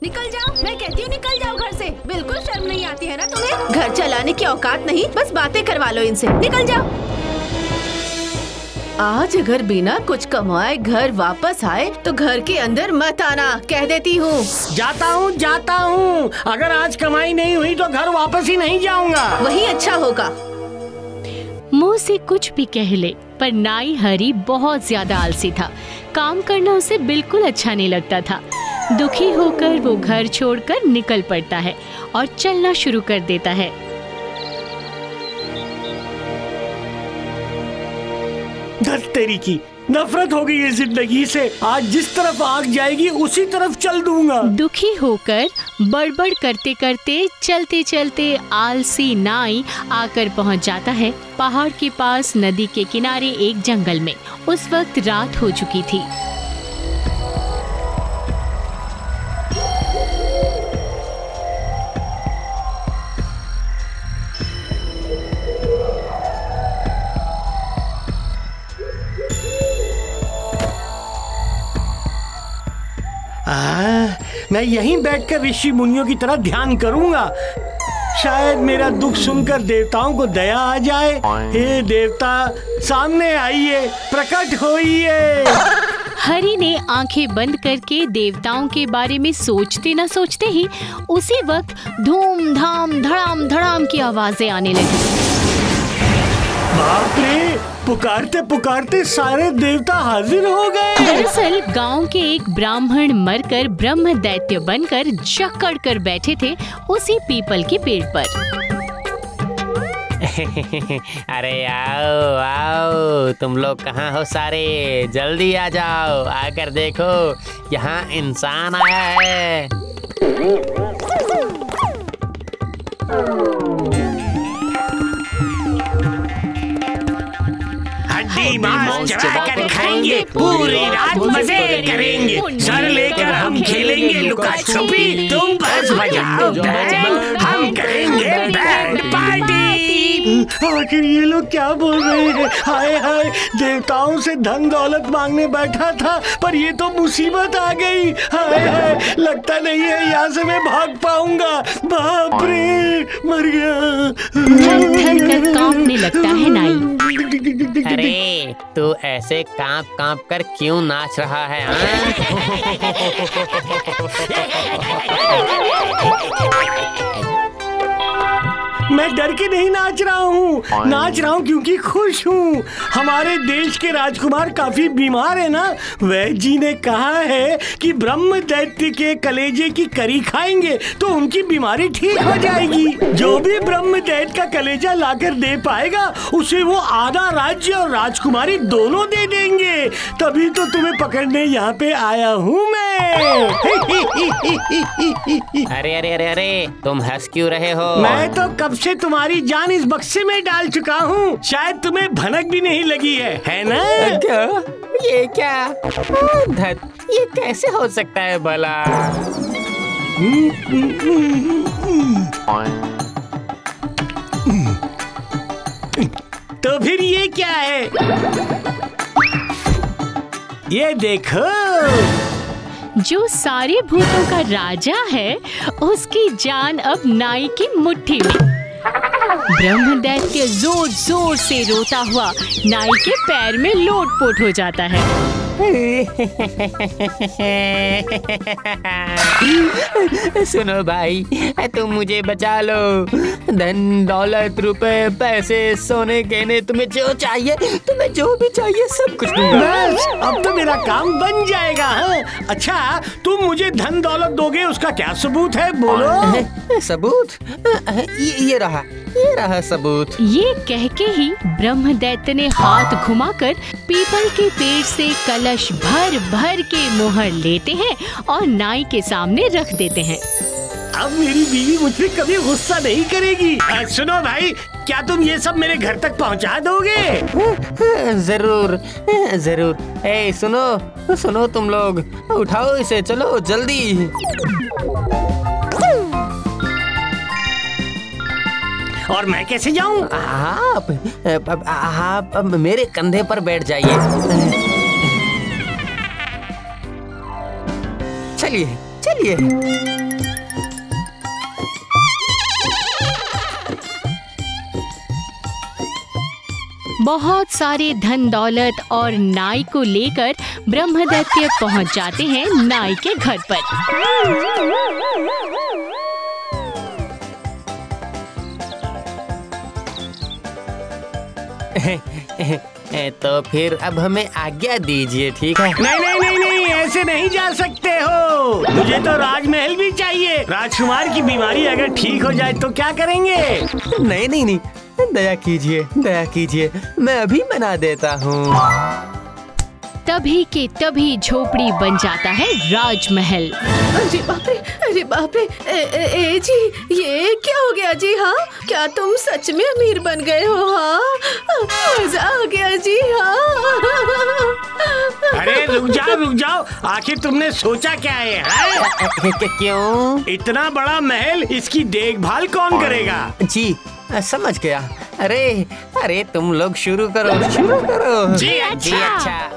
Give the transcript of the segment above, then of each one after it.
निकल जाओ, मैं कहती हूँ निकल जाओ घर से। बिल्कुल शर्म नहीं आती है ना तुम्हें? घर चलाने की औकात नहीं, बस बातें करवा लो इनसे। निकल जाओ। आज अगर बिना कुछ कमाए घर वापस आए तो घर के अंदर मत आना, कह देती हूँ। जाता हूँ। अगर आज कमाई नहीं हुई तो घर वापस ही नहीं जाऊँगा। वही अच्छा होगा। मुँह से कुछ भी कह ले, पर नाई हरी बहुत ज्यादा आलसी था। काम करना उसे बिल्कुल अच्छा नहीं लगता था। दुखी होकर वो घर छोड़कर निकल पड़ता है और चलना शुरू कर देता है। धत तेरी की, नफरत हो गई है जिंदगी से। आज जिस तरफ आग जाएगी उसी तरफ चल दूंगा। दुखी होकर बड़बड़ करते करते चलते चलते आलसी नाई आकर पहुंच जाता है पहाड़ के पास नदी के किनारे एक जंगल में। उस वक्त रात हो चुकी थी। मैं यहीं बैठकर ऋषि मुनियों की तरह ध्यान करूंगा। शायद मेरा दुख सुनकर देवताओं को दया आ जाए। हे देवता, सामने आइए, प्रकट होइए। हरि ने आंखें बंद करके देवताओं के बारे में सोचते न सोचते ही उसी वक्त धूम धाम धड़ाम धड़ाम की आवाजें आने लगी। बाप रे, पुकारते पुकारते सारे देवता हाजिर हो गए। दरअसल गांव के एक ब्राह्मण मरकर ब्रह्म दैत्य बनकर जकड़ कर बैठे थे उसी पीपल के पेड़ पर। अरे आओ आओ, तुम लोग कहाँ हो सारे? जल्दी आ जाओ, आकर देखो यहाँ इंसान आया है। हड्डी मांस चबाकर खाएंगे, पूरी रात मजे करेंगे। सर लेकर हम खेलेंगे लुका छुपी, तुम बस बजाओ बैंड, हम करेंगे बैंड पार्टी। आखिर ये लोग क्या बोल रहे हैं? हाय हाय, देवताओं से धन दौलत मांगने बैठा था पर ये तो मुसीबत आ गई। हाय हाय, लगता नहीं है यहाँ से मैं भाग पाऊंगा। बाप रे, मर गया। थर थर कर कांपने लगता है नाई। अरे तू ऐसे कांप कांप कर क्यों नाच रहा है? मैं डर के नहीं नाच रहा हूँ, नाच रहा हूँ क्योंकि खुश हूँ। हमारे देश के राजकुमार काफी बीमार है ना। वैद्य जी ने कहा है कि ब्रह्म दैत्य के कलेजे की करी खाएंगे तो उनकी बीमारी ठीक हो जाएगी। जो भी ब्रह्म दैत्य का कलेजा लाकर दे पाएगा उसे वो आधा राज्य और राजकुमारी दोनों दे देंगे। तभी तो तुम्हें पकड़ने यहाँ पे आया हूँ मैं। अरे अरे अरे अरे, तुम हंस क्यों रहे हो? मैं तो कब से तुम्हारी जान इस बक्से में डाल चुका हूँ। शायद तुम्हें भनक भी नहीं लगी है ना? क्या? ये क्या? धत, ये कैसे हो सकता है भला? तो फिर ये क्या है? ये देखो, जो सारे भूतों का राजा है उसकी जान अब नाई की मुट्ठी में। ब्रह्मदैत्य जोर जोर से रोता हुआ नाई के पैर में लोटपोट हो जाता है। सुनो भाई, तुम मुझे बचा लो। धन दौलत रुपए पैसे सोने गहने, तुम्हें जो चाहिए, तुम्हें जो भी चाहिए सब कुछ दूंगा। बस अब तो मेरा काम बन जाएगा। हाँ? अच्छा, तुम मुझे धन दौलत दोगे, उसका क्या सबूत है? बोलो। सबूत? ये रहा सबूत। ये कह के ही ब्रह्मदैत्य ने हाथ घुमाकर पीपल के पेड़ से कलश भर भर के मोहर लेते हैं और नाई के सामने रख देते हैं। अब मेरी बीवी मुझ पे कभी गुस्सा नहीं करेगी। सुनो भाई, क्या तुम ये सब मेरे घर तक पहुंचा दोगे? जरूर जरूर। ए सुनो सुनो, तुम लोग उठाओ इसे, चलो जल्दी। और मैं कैसे जाऊं? आप मेरे कंधे पर बैठ जाइए। चलिए चलिए। बहुत सारे धन दौलत और नाई को लेकर ब्रह्मदैत्य पहुंच जाते हैं नाई के घर पर। तो फिर अब हमें आज्ञा दीजिए, ठीक है? नहीं नहीं नहीं नहीं, ऐसे नहीं जा सकते हो। मुझे तो राजमहल भी चाहिए। राजकुमार की बीमारी अगर ठीक हो जाए तो क्या करेंगे? नहीं नहीं नहीं, दया कीजिए, दया कीजिए, मैं अभी मना देता हूँ। तभी के तभी झोपड़ी बन जाता है राजमहल। अरे बाप रे, अरे बाप रे, ए जी, ये क्या हो गया जी? हाँ, क्या तुम सच में अमीर बन गए हो? हाँ, मजा आ गया जी। हाँ। अरे रुक जाओ, आखिर तुमने सोचा क्या है? क्यों? इतना बड़ा महल, इसकी देखभाल कौन करेगा? जी समझ गया। अरे तुम लोग शुरू करो। जी अच्छा।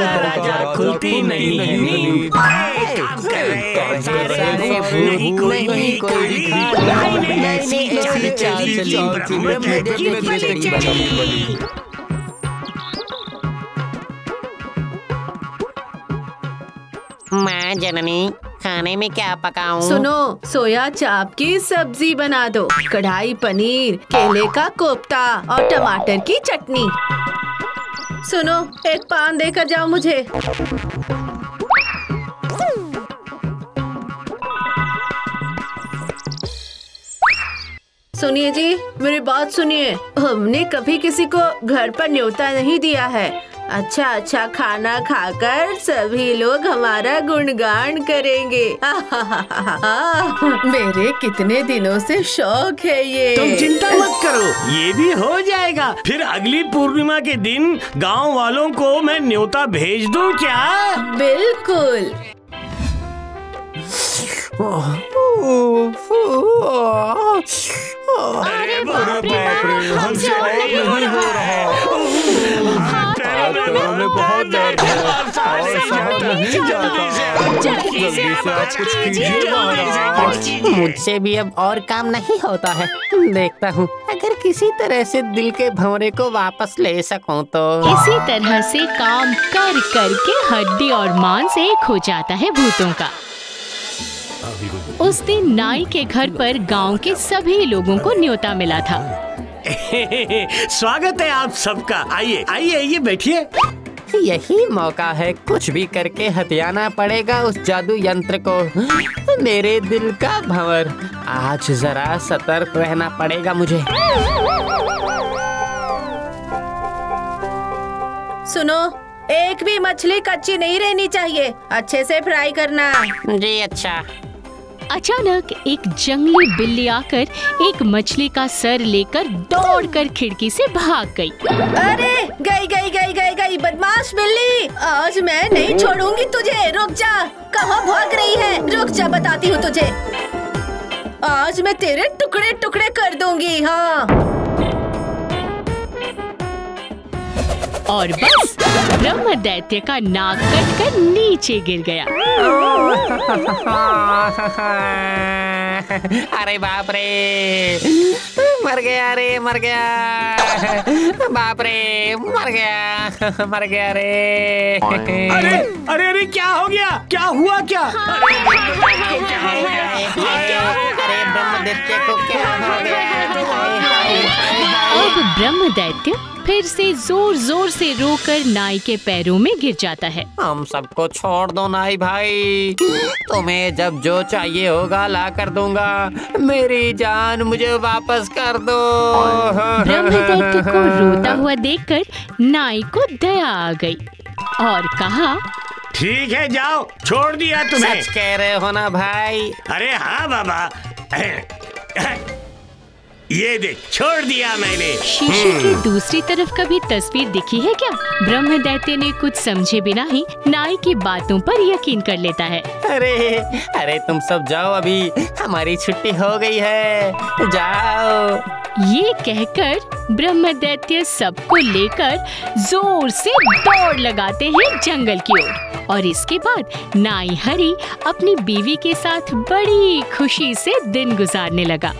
राजा खुलती नहीं। माँ जननी, खाने में क्या पकाऊं? सुनो, सोया चाप की सब्जी बना दो, कढ़ाई पनीर, केले का कोफ्ता और टमाटर की चटनी। सुनो, एक पान देकर जाओ मुझे। सुनिए जी, मेरी बात सुनिए। हमने कभी किसी को घर पर न्योता नहीं दिया है। अच्छा खाना खाकर सभी लोग हमारा गुणगान करेंगे। मेरे कितने दिनों से शौक है ये। तुम चिंता मत करो, ये भी हो जाएगा। फिर अगली पूर्णिमा के दिन गांव वालों को मैं न्योता भेज दूं क्या? बिल्कुल। अरे बाप रे, हमसे नहीं हो रहा है। बहुत दर्द है। मुझसे भी अब और काम नहीं होता है। देखता हूँ अगर किसी तरह से दिल के भंवरे को वापस ले सकूं तो। इसी तरह से काम कर के हड्डी और मांस एक हो जाता है भूतों का। उस दिन नाई के घर पर गांव के सभी लोगों को न्योता मिला था। स्वागत है आप सबका। आइए बैठिए। यही मौका है, कुछ भी करके हथियाना पड़ेगा उस जादू यंत्र को। मेरे दिल का भंवर, आज जरा सतर्क रहना पड़ेगा मुझे। सुनो, एक भी मछली कच्ची नहीं रहनी चाहिए, अच्छे से फ्राई करना। जी अच्छा। अचानक एक जंगली बिल्ली आकर एक मछली का सर लेकर दौड़कर खिड़की से भाग गई। अरे गई बदमाश बिल्ली, आज मैं नहीं छोड़ूंगी तुझे। रुक जा, कहाँ भाग रही है? रुक जा, बताती हूँ तुझे। आज मैं तेरे टुकड़े टुकड़े कर दूंगी। हाँ। और बस ब्रह्मदैत्य का नाक कटकर नीचे गिर गया। अरे बाप रे, मर गया। बाप रे, मर गया रे। अरे क्या हो गया? क्या हुआ? अरे ब्रह्मदैत्य को क्या हो गया? अब ब्रह्मदैत्य फिर से जोर से रोकर नाई के पैरों में गिर जाता है। हम सबको छोड़ दो नाई भाई, तुम्हें जब जो चाहिए होगा ला कर दूंगा। मेरी जान मुझे वापस कर दो। ब्रह्मदैत्य को रोता हुआ देखकर नाई को दया आ गई और कहा, ठीक है जाओ, छोड़ दिया तुम्हें। सच कह रहे हो ना भाई? अरे हाँ बाबा। ये देख, छोड़ दिया मैंने। शीशे की दूसरी तरफ कभी तस्वीर दिखी है क्या? ब्रह्म दैत्य ने कुछ समझे बिना ही नाई की बातों पर यकीन कर लेता है। अरे तुम सब जाओ, अभी हमारी छुट्टी हो गई है, जाओ। ये कहकर ब्रह्म दैत्य सबको लेकर जोर से दौड़ लगाते हैं जंगल की ओर। और इसके बाद नाई हरी अपनी बीवी के साथ बड़ी खुशी से दिन गुजारने लगा।